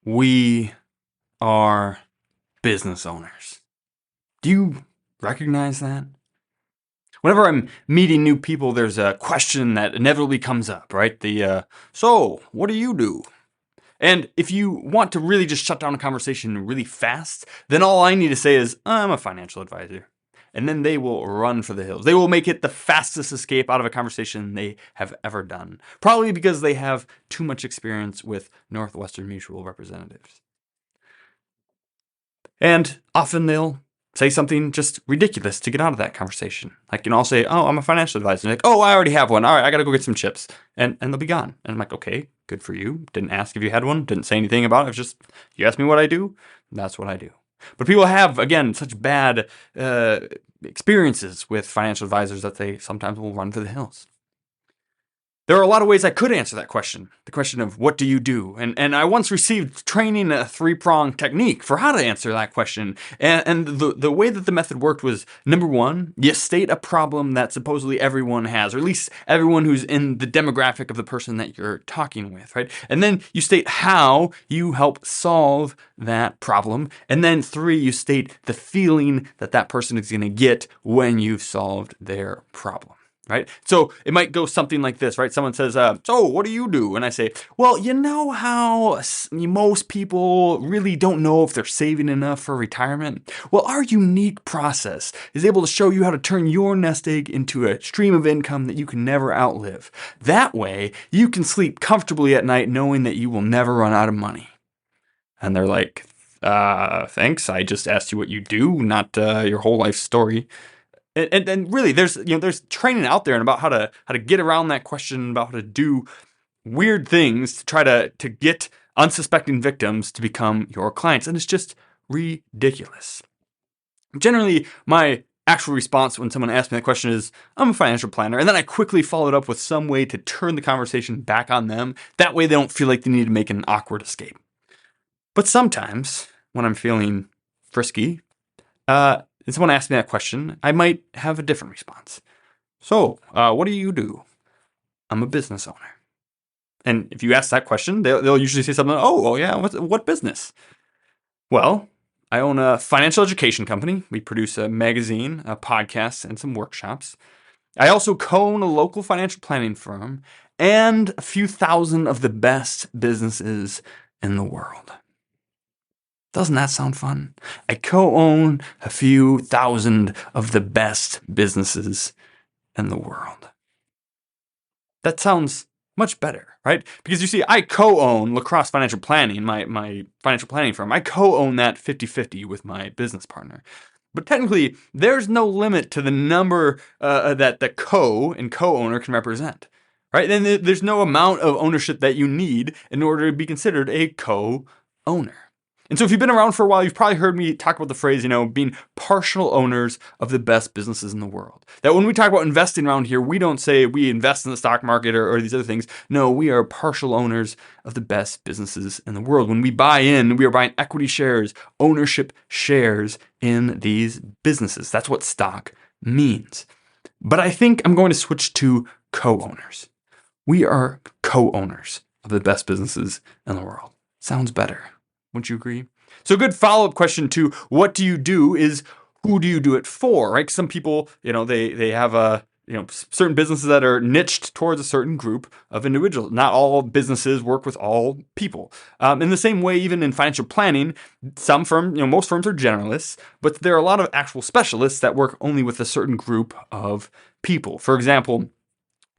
We are business owners. Do you recognize that? Whenever I'm meeting new people, there's a question that inevitably comes up, right? So, what do you do? And if you want to really just shut down a conversation really fast, then all I need to say is, I'm a financial advisor. And then they will run for the hills. They will make it the fastest escape out of a conversation they have ever done. Probably because they have too much experience with Northwestern Mutual representatives. And often they'll say something just ridiculous to get out of that conversation. Like, I'll say, oh, I'm a financial advisor. And they're like, oh, I already have one. All right, I got to go get some chips. And they'll be gone. And I'm like, okay, good for you. Didn't ask if you had one. Didn't say anything about it. It's just, you asked me what I do. That's what I do. But people have, again, such bad experiences with financial advisors that they sometimes will run for the hills. There are a lot of ways I could answer that question. The question of what do you do? And I once received training a three-pronged technique for how to answer that question. And the way that the method worked was, number one, you state a problem that supposedly everyone has, or at least everyone who's in the demographic of the person that you're talking with, right? And then you state how you help solve that problem. And then three, you state the feeling that that person is going to get when you've solved their problem. Right? So it might go something like this, right? Someone says, so what do you do? And I say, well, you know how most people really don't know if they're saving enough for retirement? Well, our unique process is able to show you how to turn your nest egg into a stream of income that you can never outlive. That way, you can sleep comfortably at night knowing that you will never run out of money. And they're like, thanks. I just asked you what you do, not your whole life story. And really, there's training out there about how to get around that question, about how to do weird things to try to get unsuspecting victims to become your clients, and it's just ridiculous. Generally, my actual response when someone asks me that question is, I'm a financial planner, and then I quickly follow it up with some way to turn the conversation back on them. That way, they don't feel like they need to make an awkward escape. But sometimes, when I'm feeling frisky, if someone asks me that question, I might have a different response. So, what do you do? I'm a business owner. And if you ask that question, they'll usually say something, oh yeah, what business? Well, I own a financial education company. We produce a magazine, a podcast, and some workshops. I also co-own a local financial planning firm and a few thousand of the best businesses in the world. Doesn't that sound fun? I co-own a few thousand of the best businesses in the world. That sounds much better, right? Because you see, I co-own Lacrosse Financial Planning, my financial planning firm. I co-own that 50-50 with my business partner. But technically, there's no limit to the number that the and co-owner can represent, right? And there's no amount of ownership that you need in order to be considered a co-owner. And so if you've been around for a while, you've probably heard me talk about the phrase, being partial owners of the best businesses in the world. That when we talk about investing around here, we don't say we invest in the stock market or these other things. No, we are partial owners of the best businesses in the world. When we buy in, we are buying equity shares, ownership shares in these businesses. That's what stock means. But I think I'm going to switch to co-owners. We are co-owners of the best businesses in the world. Sounds better. Wouldn't you agree? So a good follow-up question to what do you do is who do you do it for, right? Some people, they have certain businesses that are niched towards a certain group of individuals. Not all businesses work with all people. In the same way, even in financial planning, most firms are generalists, but there are a lot of actual specialists that work only with a certain group of people. For example,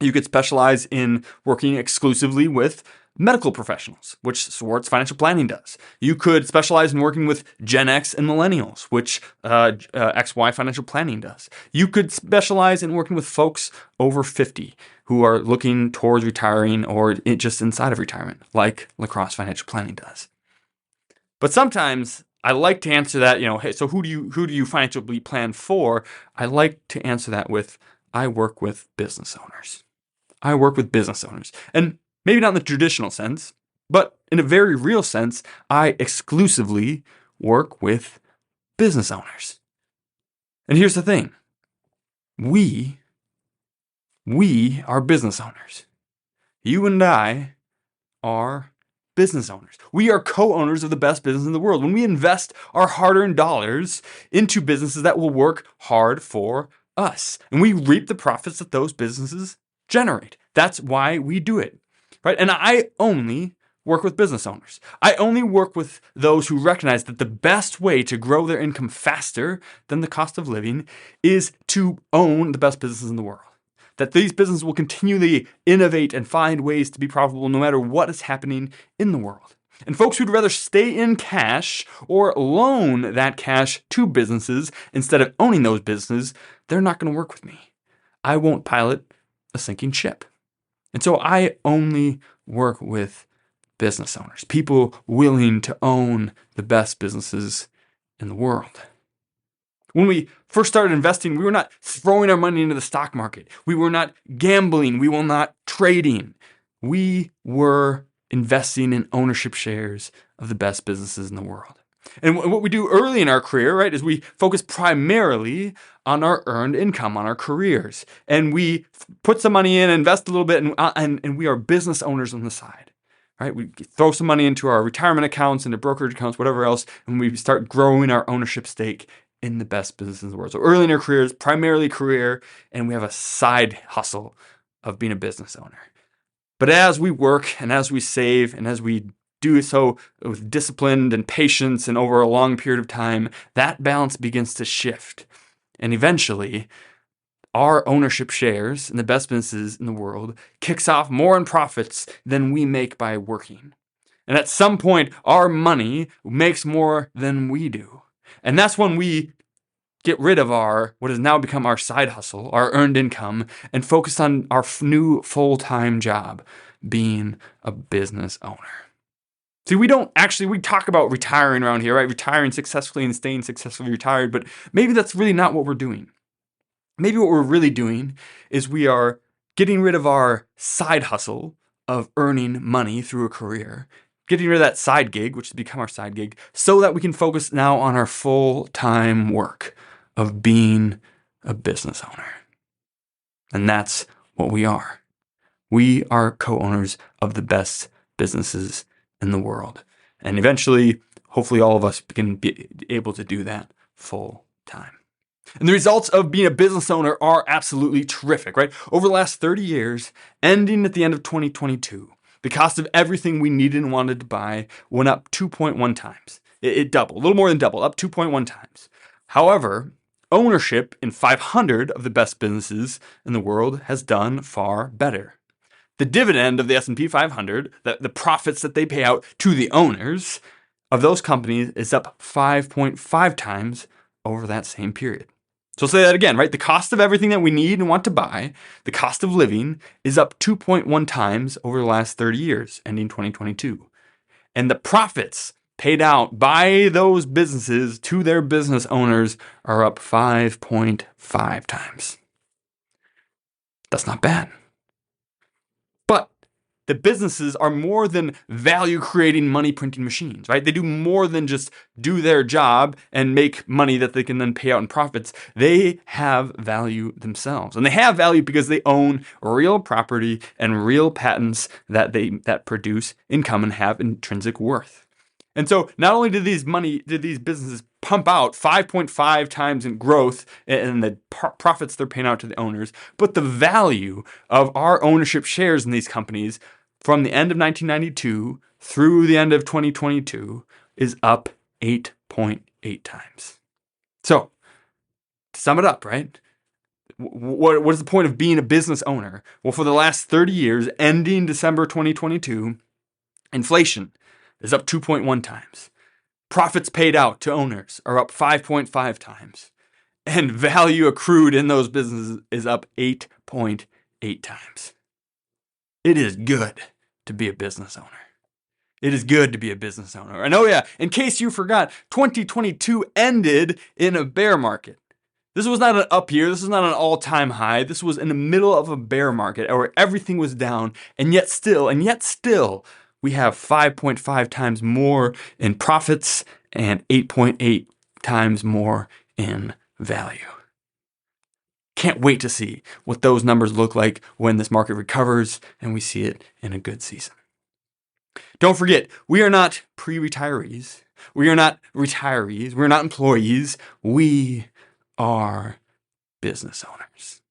you could specialize in working exclusively with medical professionals, which Swartz Financial Planning does. You could specialize in working with Gen X and millennials, which XY Financial Planning does. You could specialize in working with folks over 50 who are looking towards retiring or just inside of retirement, like Lacrosse Financial Planning does. But sometimes I like to answer that, hey, so who do you financially plan for? I like to answer that with, I work with business owners. I work with business owners. And maybe not in the traditional sense, but in a very real sense, I exclusively work with business owners. And here's the thing. We are business owners. You and I are business owners. We are co-owners of the best business in the world. When we invest our hard-earned dollars into businesses that will work hard for us, and we reap the profits that those businesses generate. That's why we do it, right? And I only work with business owners. I only work with those who recognize that the best way to grow their income faster than the cost of living is to own the best businesses in the world. That these businesses will continually innovate and find ways to be profitable no matter what is happening in the world. And folks who'd rather stay in cash or loan that cash to businesses instead of owning those businesses, they're not going to work with me. I won't pilot a sinking ship. And so I only work with business owners, people willing to own the best businesses in the world. When we first started investing, we were not throwing our money into the stock market. We were not gambling. We were not trading. We were investing in ownership shares of the best businesses in the world. And what we do early in our career, right, is we focus primarily on our earned income, on our careers. And we put some money in, invest a little bit, and we are business owners on the side. Right? We throw some money into our retirement accounts, into brokerage accounts, whatever else, and we start growing our ownership stake in the best businesses in the world. So early in our careers, primarily career, and we have a side hustle of being a business owner. But as we work and as we save and as we do so with discipline and patience and over a long period of time, that balance begins to shift. And eventually, our ownership shares in the best businesses in the world kicks off more in profits than we make by working. And at some point, our money makes more than we do. And that's when we get rid of what has now become our side hustle, our earned income, and focus on our new full-time job, being a business owner. See, we talk about retiring around here, right? Retiring successfully and staying successfully retired, but maybe that's really not what we're doing. Maybe what we're really doing is we are getting rid of our side hustle of earning money through a career, getting rid of that side gig, which has become our side gig, so that we can focus now on our full-time work of being a business owner. And that's what we are. We are co-owners of the best businesses in the world. And eventually, hopefully all of us can be able to do that full-time. And the results of being a business owner are absolutely terrific, right? Over the last 30 years, ending at the end of 2022, the cost of everything we needed and wanted to buy went up 2.1 times. It doubled, a little more than doubled, up 2.1 times. However, ownership in 500 of the best businesses in the world has done far better. The dividend of the S&P 500, the profits that they pay out to the owners of those companies, is up 5.5 times over that same period. So I'll say that again, right? The cost of everything that we need and want to buy, the cost of living, is up 2.1 times over the last 30 years, ending 2022. And the profits paid out by those businesses to their business owners are up 5.5 times. That's not bad. But the businesses are more than value-creating money-printing machines, right? They do more than just do their job and make money that they can then pay out in profits. They have value themselves. And they have value because they own real property and real patents that produce income and have intrinsic worth. And so not only did these businesses pump out 5.5 times in growth and the profits they're paying out to the owners, but the value of our ownership shares in these companies from the end of 1992 through the end of 2022 is up 8.8 times. So, to sum it up, right? What is the point of being a business owner? Well, for the last 30 years, ending December 2022, inflation is up 2.1 times. Profits paid out to owners are up 5.5 times. And value accrued in those businesses is up 8.8 times. It is good to be a business owner. It is good to be a business owner. And oh yeah, in case you forgot, 2022 ended in a bear market. This was not an up year. This was not an all-time high. This was in the middle of a bear market where everything was down. And yet still, we have 5.5 times more in profits and 8.8 times more in value. Can't wait to see what those numbers look like when this market recovers and we see it in a good season. Don't forget, we are not pre-retirees. We are not retirees. We're not employees. We are business owners.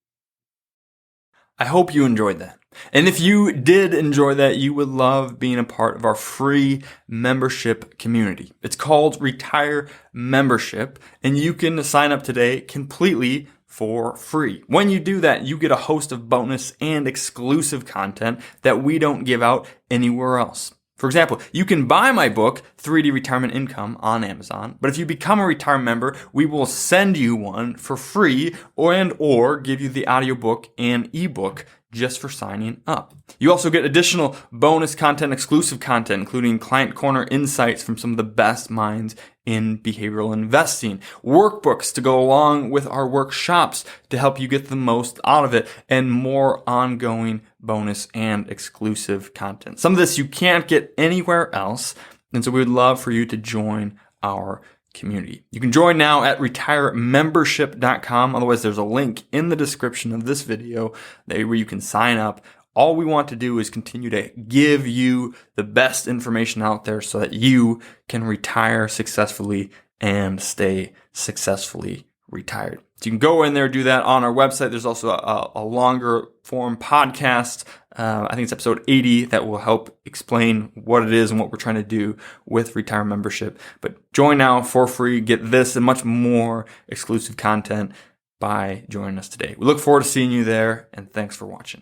I hope you enjoyed that. And if you did enjoy that, you would love being a part of our free membership community. It's called Retire Membership, and you can sign up today completely for free. When you do that, you get a host of bonus and exclusive content that we don't give out anywhere else. For example, you can buy my book, 3D Retirement Income, on Amazon, but if you become a Retire member, we will send you one for free or give you the audiobook and ebook just for signing up. You also get additional bonus content, exclusive content, including Client Corner insights from some of the best minds in behavioral investing, workbooks to go along with our workshops to help you get the most out of it, and more ongoing bonus and exclusive content. Some of this you can't get anywhere else, and so we would love for you to join our community. You can join now at retiremembership.com. Otherwise, there's a link in the description of this video where you can sign up. All we want to do is continue to give you the best information out there so that you can retire successfully and stay successfully retired. So you can go in there, do that on our website. There's also a longer form podcast. I think it's episode 80 that will help explain what it is and what we're trying to do with Retire Membership. But join now for free. Get this and much more exclusive content by joining us today. We look forward to seeing you there, and thanks for watching.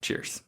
Cheers.